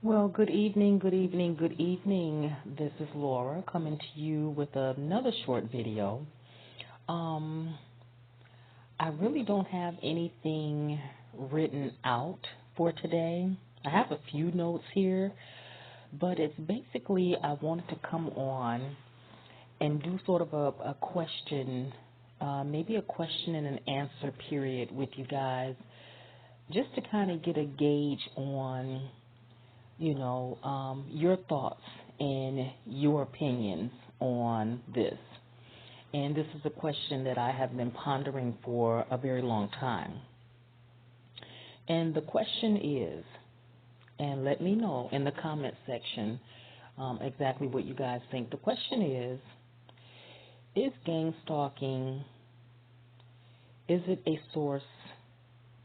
Well, good evening, good evening, good evening. This is Laura coming to you with another short video. Um, I really don't have anything written out for today. I have a few notes here, but it's basically I wanted to come on and do sort of a question, maybe a question and an answer period with you guys, just to kind of get a gauge on your thoughts and your opinions on this. And this is a question that I have been pondering for a very long time. And the question is, and let me know in the comment section exactly what you guys think. The question is gang stalking, is it a source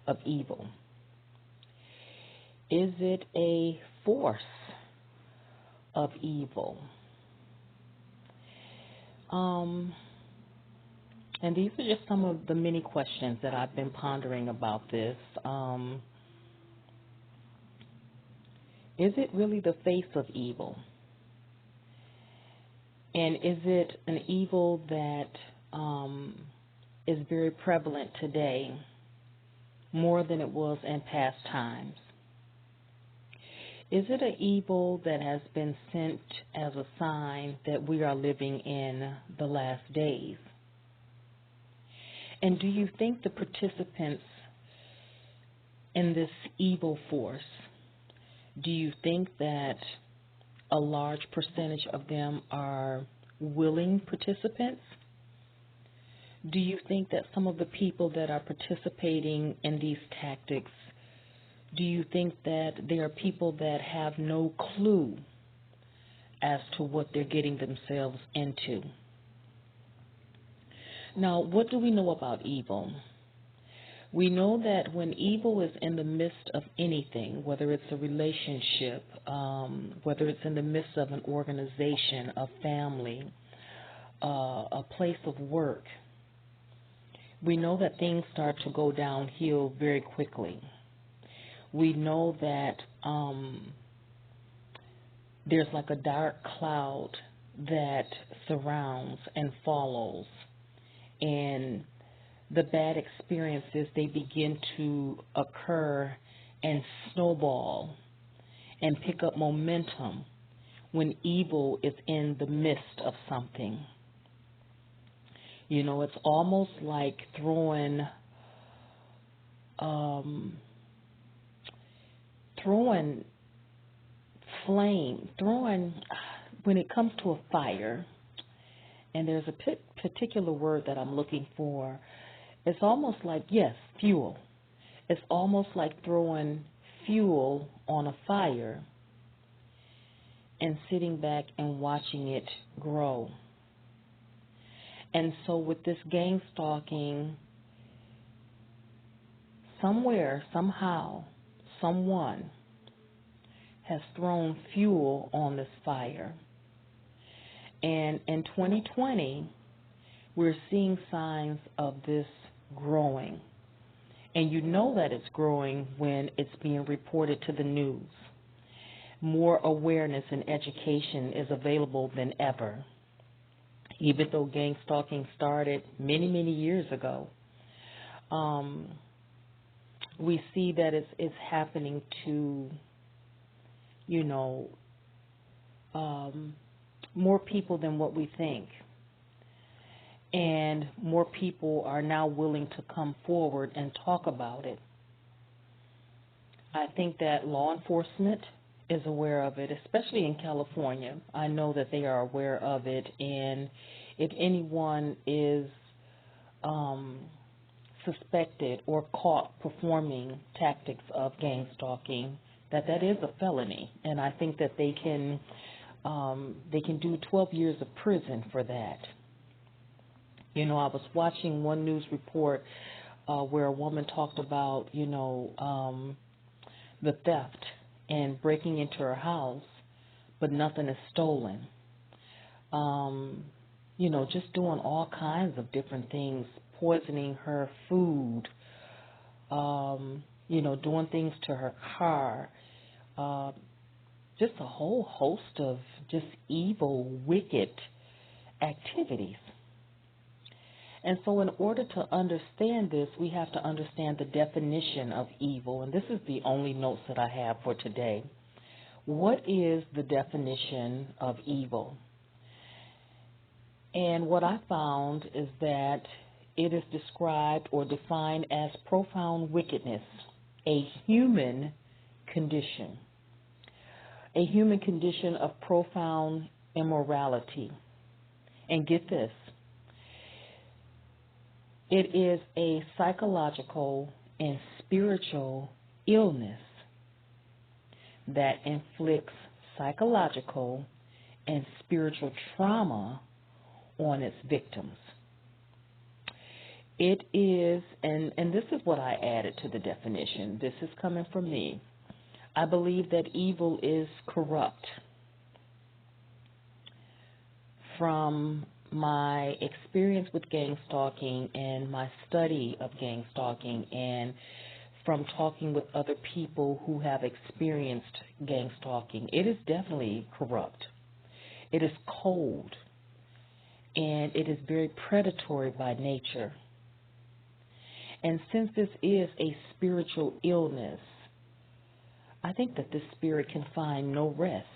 of evil? Is it a force of evil? And these are just some of the many questions that I've been pondering about this. Is it really the face of evil? And is it an evil that is very prevalent today, more than it was in past times? Is it an evil that has been sent as a sign that we are living in the last days? And do you think the participants in this evil force, do you think that a large percentage of them are willing participants? Do you think that some of the people that are participating in these tactics, do you think that there are people that have no clue as to what they're getting themselves into? Now, what do we know about evil? We know that when evil is in the midst of anything, whether it's a relationship, whether it's in the midst of an organization, a family, a place of work, we know that things start to go downhill very quickly. We know that there's like a dark cloud that surrounds and follows, and the bad experiences, they begin to occur and snowball and pick up momentum when evil is in the midst of something. You know, it's almost like throwing when it comes to a fire, and there's a particular word that I'm looking for. It's almost like, yes, fuel. It's almost like throwing fuel on a fire and sitting back and watching it grow. And so with this gang stalking, somewhere, somehow, someone has thrown fuel on this fire. And in 2020, we're seeing signs of this growing. And you know that it's growing when it's being reported to the news. More awareness and education is available than ever. Even though gang stalking started many, many years ago, we see that it's happening to, more people than what we think. And more people are now willing to come forward and talk about it. I think that law enforcement is aware of it, especially in California. I know that they are aware of it, and if anyone is suspected or caught performing tactics of gang stalking, that is a felony, and I think that they can do 12 years of prison for that. You know, I was watching one news report where a woman talked about, the theft and breaking into her house, but nothing is stolen. Just doing all kinds of different things, poisoning her food, doing things to her car, just a whole host of just evil, wicked activities. And so in order to understand this, we have to understand the definition of evil. And this is the only notes that I have for today. What is the definition of evil? And what I found is that it is described or defined as profound wickedness, a human condition of profound immorality. And get this, it is a psychological and spiritual illness that inflicts psychological and spiritual trauma on its victims. It is, and this is what I added to the definition. This is coming from me. I believe that evil is corrupt. From my experience with gang stalking and my study of gang stalking, and from talking with other people who have experienced gang stalking, it is definitely corrupt. It is cold, and it is very predatory by nature. And since this is a spiritual illness, I think that this spirit can find no rest.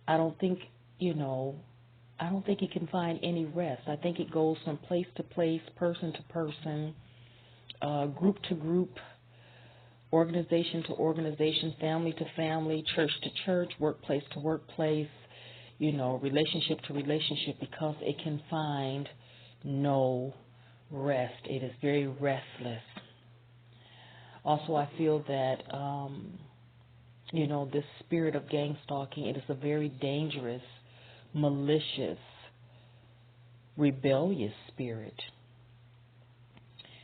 I don't think it can find any rest. I think it goes from place to place, person to person, group to group, organization to organization, family to family, church to church, workplace to workplace, relationship to relationship, because it can find no rest. It is very restless. Also, I feel that, this spirit of gang stalking, it is a very dangerous, malicious, rebellious spirit.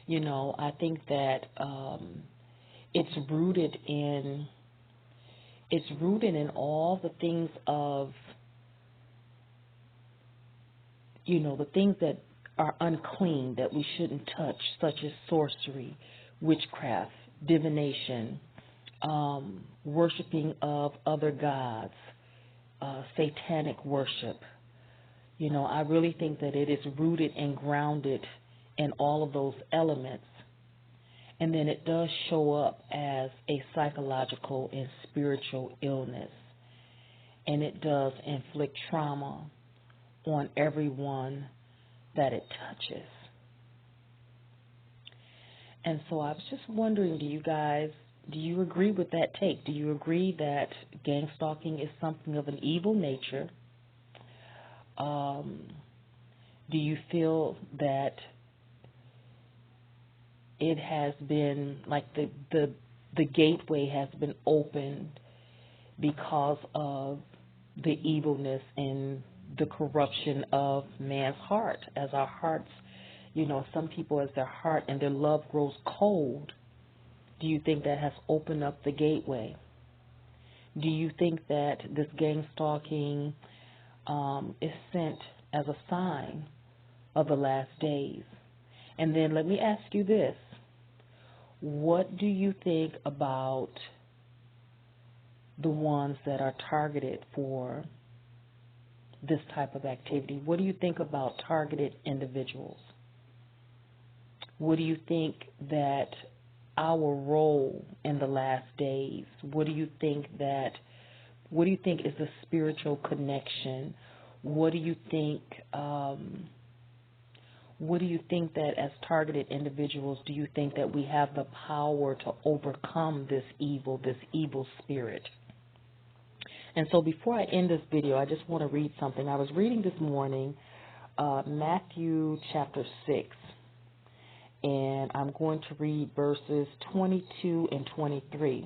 I think that it's rooted in all the things of, the things that are unclean that we shouldn't touch, such as sorcery, witchcraft, divination, worshiping of other gods, satanic worship. I really think that it is rooted and grounded in all of those elements. And then it does show up as a psychological and spiritual illness. And it does inflict trauma on everyone that it touches. And so I was just wondering, do you agree with that take? Do you agree that gang stalking is something of an evil nature? Do you feel that it has been, like the gateway has been opened because of the evilness and the corruption of man's heart? As our hearts, some people, as their heart and their love grows cold, do you think that has opened up the gateway? Do you think that this gang stalking is sent as a sign of the last days? And then let me ask you this. What do you think about the ones that are targeted for this type of activity? What do you think about targeted individuals? What do you think that our role in the last days? What do you think is the spiritual connection? What do you think that as targeted individuals, do you think that we have the power to overcome this evil spirit? And so before I end this video, I just want to read something. I was reading this morning Matthew chapter 6, and I'm going to read verses 22 and 23.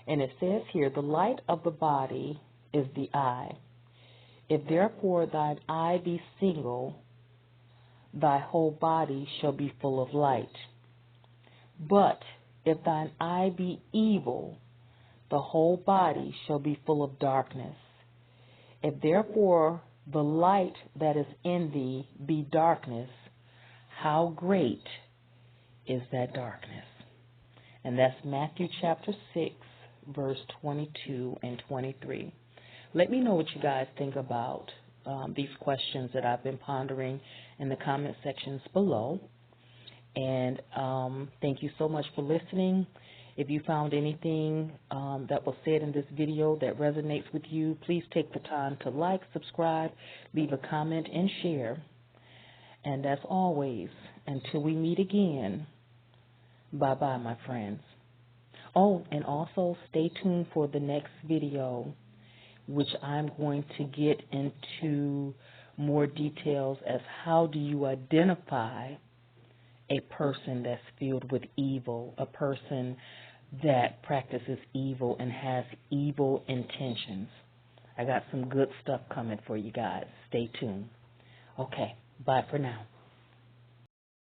And it says here, "The light of the body is the eye. If therefore thine eye be single, thy whole body shall be full of light. But if thine eye be evil, the whole body shall be full of darkness. If therefore the light that is in thee be darkness, how great is that darkness?" And that's Matthew chapter 6, verse 22 and 23. Let me know what you guys think about these questions that I've been pondering in the comment sections below. And thank you so much for listening. If you found anything that was said in this video that resonates with you, please take the time to like, subscribe, leave a comment, and share. And as always, until we meet again, bye-bye, my friends. Oh, and also stay tuned for the next video, which I'm going to get into more details as how do you identify a person that's filled with evil, a person that practices evil and has evil intentions. I got some good stuff coming for you guys. Stay tuned. Okay, bye for now.